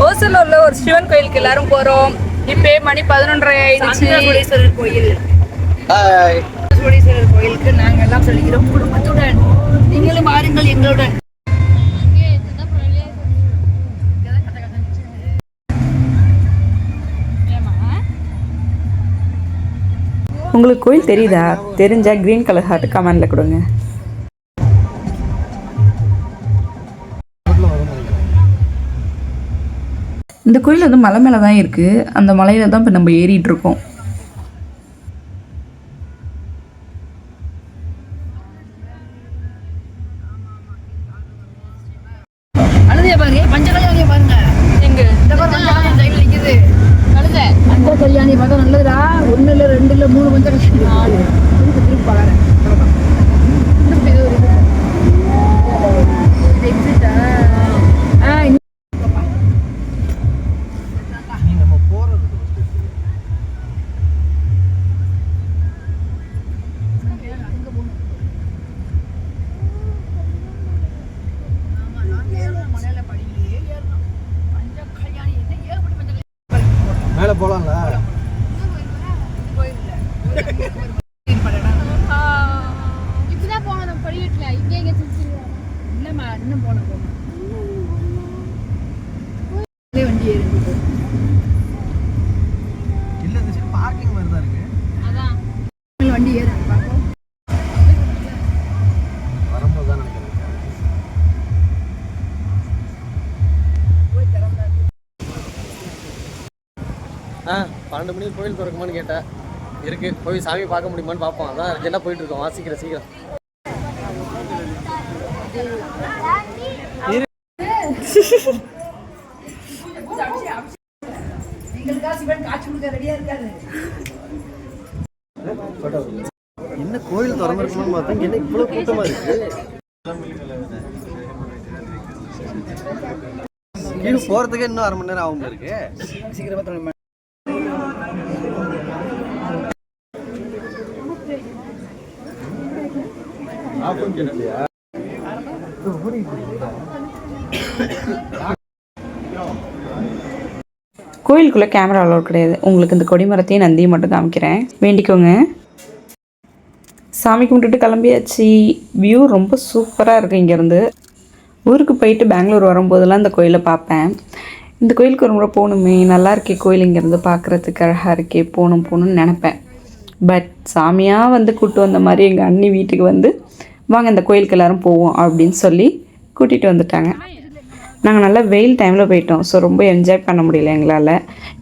ஓசூர்ல உள்ள ஒரு சிவன் கோயிலுக்கு எல்லாரும் போறோம். இப்போ மணி 11:30 ஆயிடுச்சு. கோயில் கோயிலுக்கு நாங்க எல்லாம் சொல்லிக்கிறோம் குடும்பத்துடன். நீங்களும் வாருங்கள் எங்களுடன். உங்களுக்கு கோயில் தெரியுதா? தெரிஞ்சா கிரீன் கலர் ஹார்ட் கமெண்ட்ல கொடுங்க. இந்த கோயில் வந்து மலை மேலே தான் இருக்குது. அந்த மலையில் தான் இப்போ நம்ம ஏறிட்டு இருக்கோம். அழுதைய பாருங்க, பஞ்சகல்யாணியை பாருங்க. எங்க இந்த பஞ்சகல்யாணி சைடில் நிற்குது. அழுத அந்த கல்யாணி பார்த்தா நல்லதுடா. 1 இல்லை 2 இல்லை 3 பஞ்சகல்யாணி திருப்பி பார்க்குறேன். மேலே போகலாம்ல. இப்பதான் போனோம் படிக்கட்டுல. இங்கே எங்க இல்லம்மா இன்னும் போனோம் வண்டி ஏறி இல்ல இந்த சைடு பார்க்கிங் மாதிரி தான் இருக்கு. அதான் வண்டி ஏறி பார்ப்போம். வரும்போது தான் நினைக்கிறேன். 12 மணிக்கு கோயில் திறக்குமான்னு கேட்டேன். இருக்கு, போய் சாமி பார்க்க முடியுமான்னு பார்ப்போம். அதான் என்ன போயிட்டு இருக்கோம். வாசிக்கிறேன் சீக்கிரம். என்ன கோயில் திறந்துருக்கணும்னு பார்த்தா என்ன இவ்வளவு கூட்டமா இருக்கு. கீழே போறதுக்கு இன்னும் 1/2 மணி நேரம் ஆகும் இருக்கு. சீக்கிரமா கோயிலுக்குள்ளே கேமரா அலோட் கிடையாது. உங்களுக்கு இந்த கொடிமரத்தையும் நந்தியை மட்டும் காமிக்கிறேன், வேண்டிக்கோங்க. சாமி கும்பிட்டுட்டு கிளம்பியாச்சு. வியூ ரொம்ப சூப்பராக இருக்குது இங்கேருந்து. ஊருக்கு போயிட்டு பெங்களூர் வரும்போதெல்லாம் இந்த கோயிலை பார்ப்பேன். இந்த கோயிலுக்கு ஒரு முறை போகணுமே, நல்லா இருக்கே கோயில், இங்கேருந்து பார்க்குறதுக்கு அழகாக இருக்கே, போகணும்னு நினப்பேன். பட் சாமியாக வந்து கூப்பிட்டு வந்த மாதிரி எங்கள் அண்ணி வீட்டுக்கு வந்து வாங்க இந்த கோயிலுக்கு எல்லோரும் போவோம் அப்படின்னு சொல்லி கூட்டிகிட்டு வந்துட்டாங்க. நாங்கள் நல்லா வெயில் டைமில் போயிட்டோம். ஸோ ரொம்ப என்ஜாய் பண்ண முடியல எங்களால்.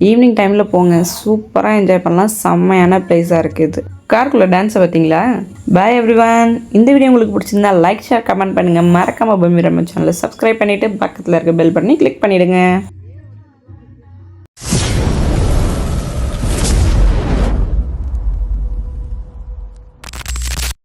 ஈவினிங் டைமில் போங்க, சூப்பராக என்ஜாய் பண்ணலாம். செம்மையான பிளேஸாக இருக்குது. காருக்குள்ளே டான்ஸை பார்த்தீங்களா? பாய் எவ்ரிவன். இந்த வீடியோ உங்களுக்கு பிடிச்சிருந்தா லைக், ஷேர், கமெண்ட் பண்ணுங்கள். மறக்காமல் பூமி ரம சேனலை சப்ஸ்கிரைப் பண்ணிவிட்டு பக்கத்தில் இருக்க பெல் பட்டனை கிளிக் பண்ணிவிடுங்க.